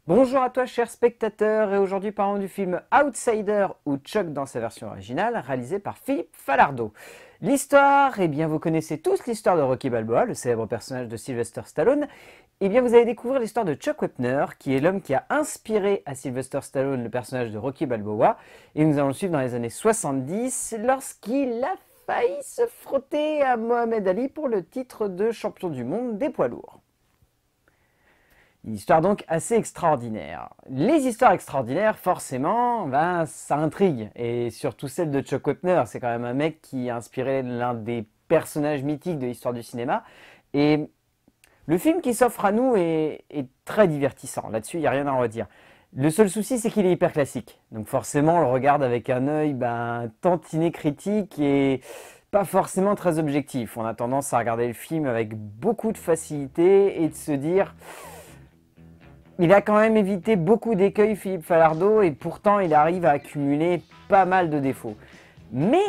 Bonjour à toi chers spectateurs et aujourd'hui parlons du film Outsider ou Chuck dans sa version originale réalisé par Philippe Falardeau. L'histoire, eh bien vous connaissez tous l'histoire de Rocky Balboa, le célèbre personnage de Sylvester Stallone. Eh bien vous allez découvrir l'histoire de Chuck Wepner qui est l'homme qui a inspiré à Sylvester Stallone le personnage de Rocky Balboa et nous allons le suivre dans les années 70 lorsqu'il a failli se frotter à Mohamed Ali pour le titre de champion du monde des poids lourds. Une histoire donc assez extraordinaire. Les histoires extraordinaires, forcément, ça intrigue. Et surtout celle de Chuck Wepner, c'est quand même un mec qui a inspiré l'un des personnages mythiques de l'histoire du cinéma. Et le film qui s'offre à nous est très divertissant. Là-dessus, il n'y a rien à en redire. Le seul souci, c'est qu'il est hyper classique. Donc forcément, on le regarde avec un œil tantinet critique et pas forcément très objectif. On a tendance à regarder le film avec beaucoup de facilité et de se dire... Il a quand même évité beaucoup d'écueils, Philippe Falardeau, et pourtant il arrive à accumuler pas mal de défauts. Mais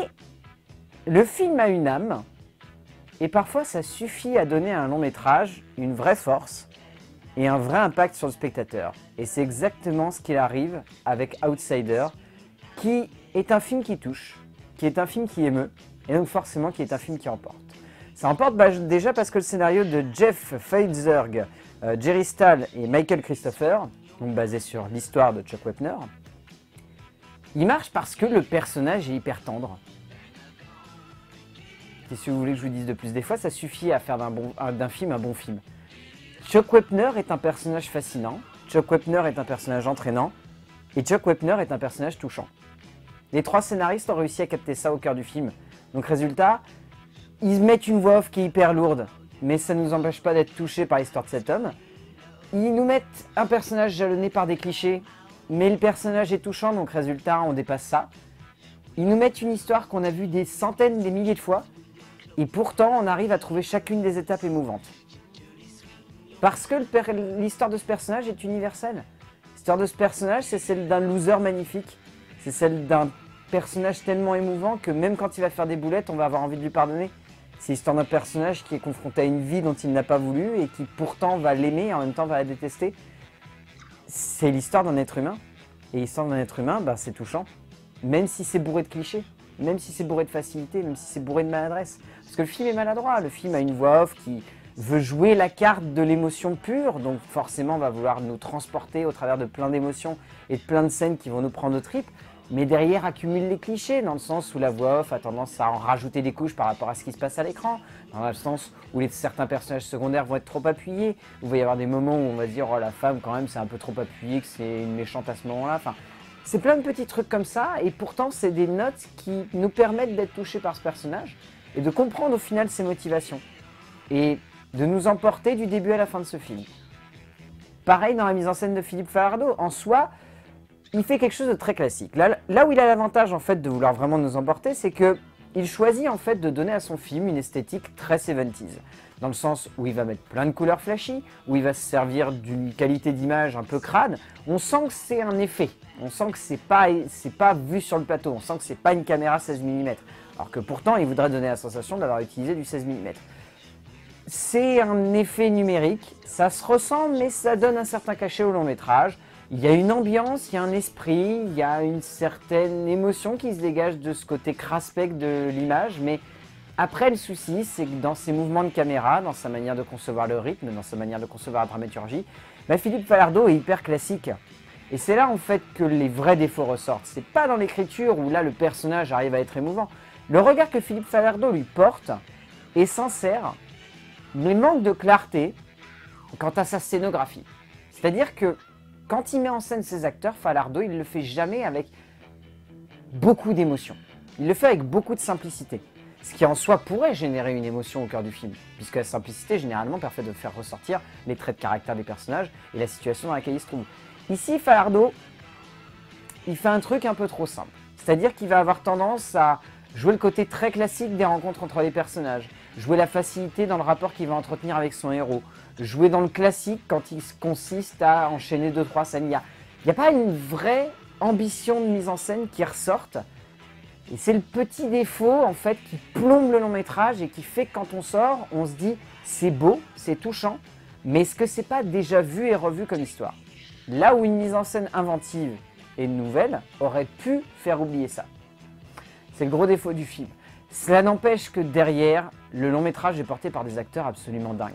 le film a une âme, et parfois ça suffit à donner à un long métrage une vraie force et un vrai impact sur le spectateur. Et c'est exactement ce qu'il arrive avec Outsider, qui est un film qui touche, qui est un film qui émeut, et donc forcément qui est un film qui emporte. Ça emporte déjà parce que le scénario de Jeff Feinberg, Jerry Stahl et Michael Christopher, donc basé sur l'histoire de Chuck Wepner, il marche parce que le personnage est hyper tendre. Et si vous voulez que je vous dise de plus, des fois ça suffit à faire d'un film un bon film. Chuck Wepner est un personnage fascinant, Chuck Wepner est un personnage entraînant, et Chuck Wepner est un personnage touchant. Les trois scénaristes ont réussi à capter ça au cœur du film. Donc résultat, ils mettent une voix off qui est hyper lourde, mais ça ne nous empêche pas d'être touchés par l'histoire de cet homme. Ils nous mettent un personnage jalonné par des clichés, mais le personnage est touchant, donc résultat, on dépasse ça. Ils nous mettent une histoire qu'on a vue des centaines, des milliers de fois, et pourtant on arrive à trouver chacune des étapes émouvantes. Parce que l'histoire de ce personnage est universelle. L'histoire de ce personnage, c'est celle d'un loser magnifique, c'est celle d'un personnage tellement émouvant que même quand il va faire des boulettes, on va avoir envie de lui pardonner. C'est l'histoire d'un personnage qui est confronté à une vie dont il n'a pas voulu et qui pourtant va l'aimer et en même temps va la détester. C'est l'histoire d'un être humain. Et l'histoire d'un être humain, c'est touchant. Même si c'est bourré de clichés, même si c'est bourré de facilité, même si c'est bourré de maladresse. Parce que le film est maladroit. Le film a une voix off qui veut jouer la carte de l'émotion pure, donc forcément va vouloir nous transporter au travers de plein d'émotions et de plein de scènes qui vont nous prendre aux tripes. Mais derrière accumule les clichés, dans le sens où la voix off a tendance à en rajouter des couches par rapport à ce qui se passe à l'écran, dans le sens où certains personnages secondaires vont être trop appuyés, où il va y avoir des moments où on va dire « oh la femme quand même c'est un peu trop appuyé, que c'est une méchante à ce moment-là ». Enfin, c'est plein de petits trucs comme ça, et pourtant c'est des notes qui nous permettent d'être touchés par ce personnage, et de comprendre au final ses motivations, et de nous emporter du début à la fin de ce film. Pareil dans la mise en scène de Philippe Falardeau, en soi, il fait quelque chose de très classique. Là où il a l'avantage en fait de vouloir vraiment nous emporter, c'est qu'il choisit en fait de donner à son film une esthétique très 70s. Dans le sens où il va mettre plein de couleurs flashy, où il va se servir d'une qualité d'image un peu crade. On sent que c'est un effet, on sent que c'est pas vu sur le plateau, on sent que c'est pas une caméra 16 mm. Alors que pourtant il voudrait donner la sensation d'avoir utilisé du 16 mm. C'est un effet numérique, ça se ressent mais ça donne un certain cachet au long métrage. Il y a une ambiance, il y a un esprit, il y a une certaine émotion qui se dégage de ce côté craspec de l'image, mais après le souci, c'est que dans ses mouvements de caméra, dans sa manière de concevoir le rythme, dans sa manière de concevoir la dramaturgie, Philippe Falardeau est hyper classique. Et c'est là en fait que les vrais défauts ressortent. C'est pas dans l'écriture où là le personnage arrive à être émouvant. Le regard que Philippe Falardeau lui porte est sincère, mais manque de clarté quant à sa scénographie. C'est-à-dire que quand il met en scène ses acteurs, Falardeau, il ne le fait jamais avec beaucoup d'émotion. Il le fait avec beaucoup de simplicité. Ce qui en soi pourrait générer une émotion au cœur du film, puisque la simplicité généralement permet de faire ressortir les traits de caractère des personnages et la situation dans laquelle ils se trouvent. Ici, Falardeau, il fait un truc un peu trop simple. C'est-à-dire qu'il va avoir tendance à jouer le côté très classique des rencontres entre les personnages, jouer la facilité dans le rapport qu'il va entretenir avec son héros, jouer dans le classique quand il consiste à enchaîner 2-3 scènes. Il n'y a pas une vraie ambition de mise en scène qui ressorte. Et c'est le petit défaut en fait qui plombe le long métrage et qui fait que quand on sort, on se dit c'est beau, c'est touchant, mais est-ce que c'est pas déjà vu et revu comme histoire? Là où une mise en scène inventive et nouvelle aurait pu faire oublier ça. C'est le gros défaut du film. Cela n'empêche que derrière, le long métrage est porté par des acteurs absolument dingues.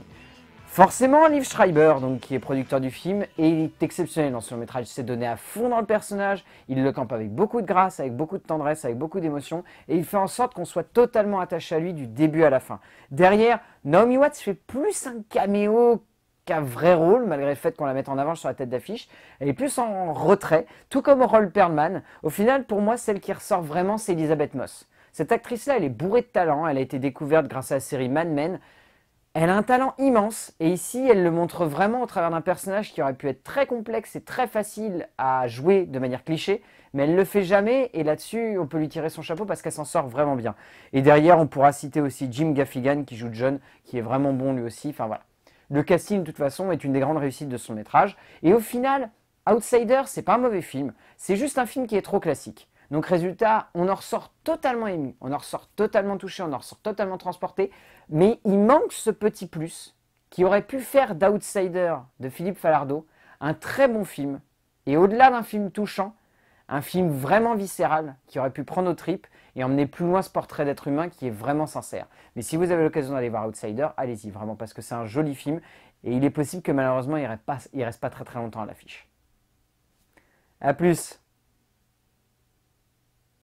Forcément, Liev Schreiber, donc, qui est producteur du film, est exceptionnel dans ce long métrage. Il s'est donné à fond dans le personnage, il le campe avec beaucoup de grâce, avec beaucoup de tendresse, avec beaucoup d'émotion, et il fait en sorte qu'on soit totalement attaché à lui du début à la fin. Derrière, Naomi Watts fait plus un caméo qu'un vrai rôle, malgré le fait qu'on la mette en avant sur la tête d'affiche. Elle est plus en retrait, tout comme Harold Perlman. Au final, pour moi, celle qui ressort vraiment, c'est Elisabeth Moss. Cette actrice-là, elle est bourrée de talent, elle a été découverte grâce à la série Mad Men. Elle a un talent immense et ici elle le montre vraiment au travers d'un personnage qui aurait pu être très complexe et très facile à jouer de manière cliché, mais elle ne le fait jamais et là-dessus on peut lui tirer son chapeau parce qu'elle s'en sort vraiment bien. Et derrière on pourra citer aussi Jim Gaffigan qui joue John, qui est vraiment bon lui aussi, enfin voilà. Le casting de toute façon est une des grandes réussites de son métrage et au final, Outsider c'est pas un mauvais film, c'est juste un film qui est trop classique. Donc résultat, on en ressort totalement ému, on en ressort totalement touché, on en ressort totalement transporté, mais il manque ce petit plus qui aurait pu faire d'Outsider de Philippe Falardeau un très bon film, et au-delà d'un film touchant, un film vraiment viscéral qui aurait pu prendre aux tripes et emmener plus loin ce portrait d'être humain qui est vraiment sincère. Mais si vous avez l'occasion d'aller voir Outsider, allez-y vraiment parce que c'est un joli film et il est possible que malheureusement il reste pas très longtemps à l'affiche. A plus.